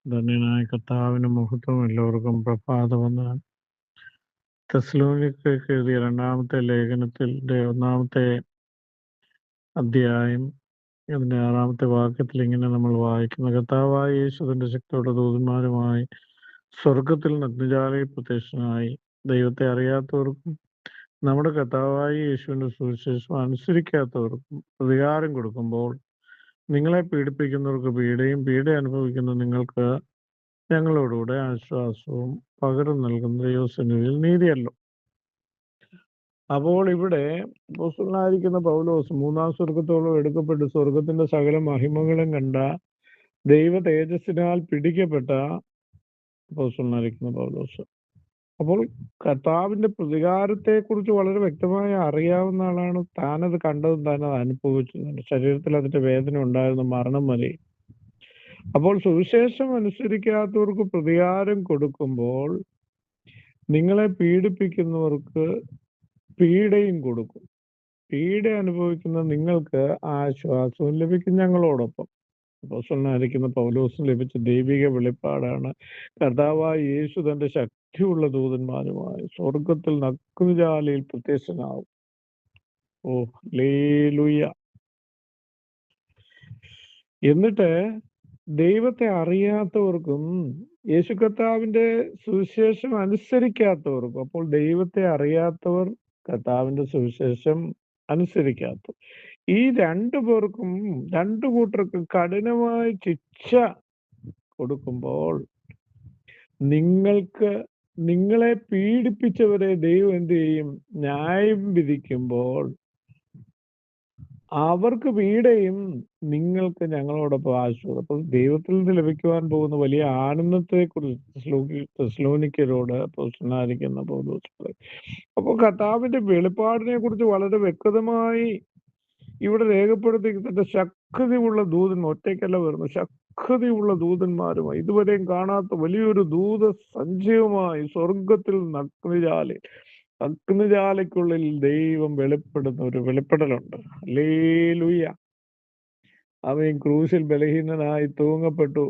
ധന്യനായ കർത്താവിന് മഹത്വം. എല്ലാവർക്കും പ്രഭാതവന്ദനം. തെസ്സലോനിക്കർക്ക് എഴുതിയ രണ്ടാമത്തെ ലേഖനത്തിന്റെ 1-ാമത്തെ അധ്യായം അതിന്റെ 6-ാമത്തെ വാക്യത്തിൽ ഇങ്ങനെ നമ്മൾ വായിക്കുന്നു: കർത്താവായ യേശു തന്റെ ശക്തിയുടെ ദൂതന്മാരുമായി സ്വർഗത്തിൽ നഗ്നജാലയിൽ പ്രത്യക്ഷനായി ദൈവത്തെ അറിയാത്തവർക്കും നമ്മുടെ കർത്താവായ യേശുവിന്റെ സുവിശേഷം അനുസരിക്കാത്തവർക്കും പ്രതികാരം കൊടുക്കുമ്പോൾ നിങ്ങളെ പീഡിപ്പിക്കുന്നവർക്ക് പീഡ അനുഭവിക്കുന്ന നിങ്ങൾക്ക് ഞങ്ങളോടുകൂടെ ആശ്വാസവും പകരം നൽകുന്ന ദൈവസന്നിധിയിൽ നീതിയല്ലോ. അപ്പോൾ ഇവിടെ അപ്പോസ്തലനായിരിക്കുന്ന പൗലോസ് 3-ാം സ്വർഗത്തോളം എടുക്കപ്പെട്ട് സ്വർഗത്തിന്റെ സകല മഹിമകളും കണ്ട ദൈവ തേജസ്സിനാൽ പിടിക്കപ്പെട്ട അപ്പോസ്തലനായിരിക്കുന്ന പൗലോസ്. അപ്പോൾ കർത്താവിന്റെ പ്രതികാരത്തെ കുറിച്ച് വളരെ വ്യക്തമായി അറിയാവുന്ന ആളാണ്. താനത് കണ്ടതും താനത് അനുഭവിച്ചതും ശരീരത്തിൽ അതിന്റെ വേദന ഉണ്ടായിരുന്ന മരണം വരെ. അപ്പോൾ സുവിശേഷം അനുസരിക്കാത്തവർക്ക് പ്രതികാരം കൊടുക്കുമ്പോൾ നിങ്ങളെ പീഡിപ്പിക്കുന്നവർക്ക് പീഡയും കൊടുക്കും. പീഡ അനുഭവിക്കുന്ന നിങ്ങൾക്ക് ആശ്വാസവും ലഭിക്കും ഞങ്ങളോടൊപ്പം. അപ്പോസ്തലനായിരിക്കുന്ന പൗലോസിന് ലഭിച്ച ദൈവിക വെളിപ്പാടാണ്. കർത്താവായ യേശു തന്റെ ശക്തിയുള്ള ദൂതന്മാരുമായി സ്വർഗത്തിൽ നഗ്നജാലയിൽ പ്രത്യക്ഷനാവും. ഓ ഹല്ലേലൂയ. എന്നിട്ട് ദൈവത്തെ അറിയാത്തവർക്കും യേശു കർത്താവിന്റെ സുവിശേഷം അനുസരിക്കാത്തവർക്കും, അപ്പോൾ ദൈവത്തെ അറിയാത്തവർ, കർത്താവിന്റെ സുവിശേഷം അനുസരിക്കാത്തവർ, ഈ രണ്ടു പേർക്കും, രണ്ടു കൂട്ടർക്കും കഠിനമായ ശിക്ഷ കൊടുക്കുമ്പോൾ നിങ്ങളെ പീഡിപ്പിച്ചവരെ ദൈവം എന്ത് ചെയ്യും? ന്യായം വിധിക്കുമ്പോൾ അവർക്ക് പീഡയും നിങ്ങൾക്ക് ഞങ്ങളോടൊപ്പം ആശ്വാസം. അപ്പോൾ ദൈവത്തിൽ നിന്ന് ലഭിക്കുവാൻ പോകുന്ന വലിയ ആനന്ദത്തെ കുറിച്ച് തെസ്സലോനിക്കരോട് അപ്പോസ്തലനായിരിക്കുന്ന പൗലോസ് പറയും. അപ്പോൾ കർത്താവിന്റെ വെളിപ്പാടിനെ കുറിച്ച് വളരെ വ്യക്തമായി ഇവിടെ രേഖപ്പെടുത്തി തന്റെ ശക്തിയുള്ള ദൂതന്മാർ, ഒറ്റയ്ക്കല്ല വരുന്നു, ശക്തിയുള്ള ദൂതന്മാരുമായി ഇതുവരെയും കാണാത്ത വലിയൊരു ദൂത സഞ്ചയവുമായി സ്വർഗത്തിൽ അഗ്നിജാലയ്ക്കുള്ളിൽ ദൈവം വെളിപ്പെടുന്ന ഒരു വെളിപ്പെടലുണ്ട്. ഹല്ലേലൂയ. അവൻ ക്രൂശിൽ ബലഹീനനായി തൂങ്ങപ്പെട്ടു.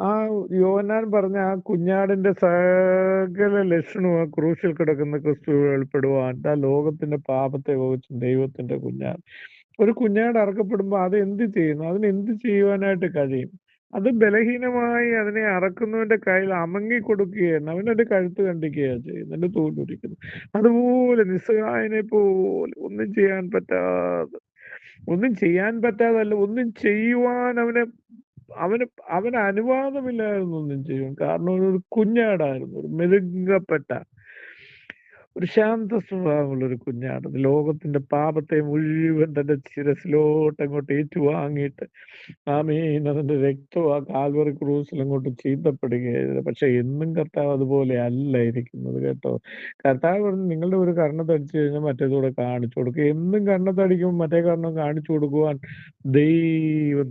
ആ യോഹന്നാൻ പറഞ്ഞ ആ കുഞ്ഞാടിന്റെ സകല ലക്ഷണവും ആ ക്രൂശിൽ കിടക്കുന്ന ക്രിസ്തു വെളിപ്പെടുവാൻ, ആ ലോകത്തിന്റെ പാപത്തെ വഹിച്ച ദൈവത്തിന്റെ കുഞ്ഞാട്. ഒരു കുഞ്ഞാട് അറക്കപ്പെടുമ്പോ അത് എന്ത് ചെയ്യുന്നു? അതിന് എന്ത് ചെയ്യുവാനായിട്ട് കഴിയും? അത് ബലഹീനമായി അതിനെ അറക്കുന്നവന്റെ കയ്യിൽ അമങ്ങി കൊടുക്കുകയാണ്, അവനന്റെ കഴുത്ത് കണ്ടിക്കുകയാണ് ചെയ്യുന്നത്, എന്റെ തോലുരിക്കുന്നു. അതുപോലെ നിസ്സഹായനെ പോലെ ഒന്നും ചെയ്യാൻ പറ്റാതല്ല, ഒന്നും ചെയ്യുവാൻ അവന് അനുവാദമില്ലായിരുന്നു ഒന്നും ചെയ്യും. കാരണം ഒരു കുഞ്ഞാടായിരുന്നു, ഒരു മെരുങ്ങപ്പെട്ട, ഒരു ശാന്ത സ്വഭാവമുള്ള ഒരു കുഞ്ഞാട്. ലോകത്തിന്റെ പാപത്തെ മുഴുവൻ തന്റെ ശിരസിലോട്ട് അങ്ങോട്ട് ഏറ്റുവാങ്ങിയിട്ട് ആമേൻ അതിന്റെ രക്തം ആ കാൽവറി ക്രൂസിൽ അങ്ങോട്ട് ചീന്തപ്പെടുകയായിരുന്നു. പക്ഷെ എന്നും കർത്താവ് അതുപോലെ അല്ല ഇരിക്കുന്നത് കേട്ടോ. കർത്താവ് പറഞ്ഞു, നിങ്ങളുടെ ഒരു കർണത്തടിച്ചു കഴിഞ്ഞാൽ മറ്റേതൂടെ കാണിച്ചു കൊടുക്കുക. എന്നും കർണത്തടിക്കുമ്പോൾ മറ്റേ കർണം കാണിച്ചു കൊടുക്കുവാൻ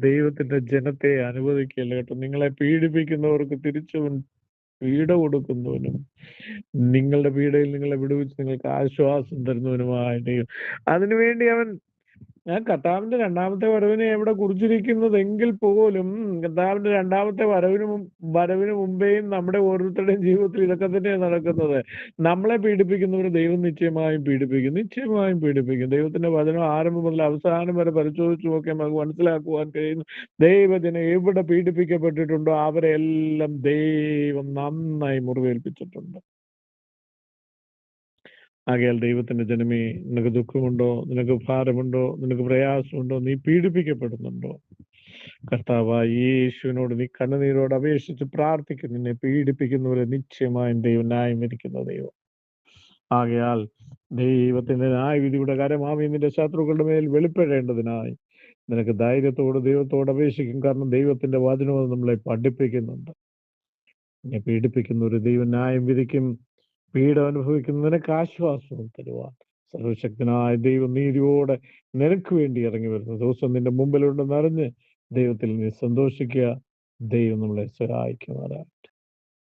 ദൈവത്തിന്റെ ജനത്തെ അനുവദിക്കില്ല കേട്ടോ. നിങ്ങളെ പീഡിപ്പിക്കുന്നവർക്ക് തിരിച്ചു പീഡ കൊടുക്കുന്നവനും നിങ്ങളുടെ പീഡയിൽ നിങ്ങളെ വിടുവിച്ച് നിങ്ങൾക്ക് ആശ്വാസം തരുന്നവനുമായ ദൈവം. അതിനുവേണ്ടി അവൻ കർത്താവിന്റെ രണ്ടാമത്തെ വരവിനെ എവിടെ കുറിച്ചിരിക്കുന്നതെങ്കിൽ പോലും കർത്താവിന്റെ രണ്ടാമത്തെ വരവിന് മുമ്പേയും നമ്മുടെ ഓരോരുത്തരുടെയും ജീവിതത്തിൽ ഇതൊക്കെ തന്നെയാണ് നടക്കുന്നത്. നമ്മളെ പീഡിപ്പിക്കുന്നവർ ദൈവം നിശ്ചയമായും പീഡിപ്പിക്കും. ദൈവത്തിന്റെ വചനം ആരംഭം മുതൽ അവസാനം വരെ പരിശോധിച്ചു നോക്കിയാൽ നമുക്ക് മനസ്സിലാക്കുവാൻ കഴിയുന്നു. ദൈവജനം എവിടെ പീഡിപ്പിക്കപ്പെട്ടിട്ടുണ്ടോ അവരെല്ലാം ദൈവം നന്നായി മുറിവേൽപ്പിച്ചിട്ടുണ്ട്. ആകയാൽ ദൈവത്തിന്റെ ജനമേ, നിനക്ക് ദുഃഖമുണ്ടോ, നിനക്ക് ഭാരമുണ്ടോ, നിനക്ക് പ്രയാസമുണ്ടോ, നീ പീഡിപ്പിക്കപ്പെടുന്നുണ്ടോ, കർത്താവായ യേശുവിനോട് നീ കണ്ണുനീരോട് അപേക്ഷിച്ച് പ്രാർത്ഥിക്കും. നിന്നെ പീഡിപ്പിക്കുന്നവരെ നിശ്ചയമായും ദൈവം ന്യായം വിധിക്കുന്ന ദൈവം. ആകയാൽ ദൈവത്തിന്റെ ന്യായവിധിയുടെ കരമാമി നിന്റെ ശത്രുക്കളുടെ മേൽ വെളിപ്പെടേണ്ടതിനായി നിനക്ക് ധൈര്യത്തോട് ദൈവത്തോട് അപേക്ഷിക്കും. കാരണം ദൈവത്തിന്റെ വചനം നമ്മളെ പഠിപ്പിക്കുന്നുണ്ട്. നിന്നെ പീഡിപ്പിക്കുന്നവര് ദൈവം ന്യായം വിധിക്കും. പീഡ അനുഭവിക്കുന്നതിനൊക്കെ ആശ്വാസവും തരുവാൻ സർവശക്തനായ ദൈവം നീതിയോടെ നിനക്ക് വേണ്ടി ഇറങ്ങി വരുന്ന ദിവസം നിന്റെ മുമ്പിലുണ്ടെന്നറിഞ്ഞ് ദൈവത്തിൽ നീ സന്തോഷിക്കുക. ദൈവം നമ്മളെ സഹായിക്കുമാറാകട്ടെ.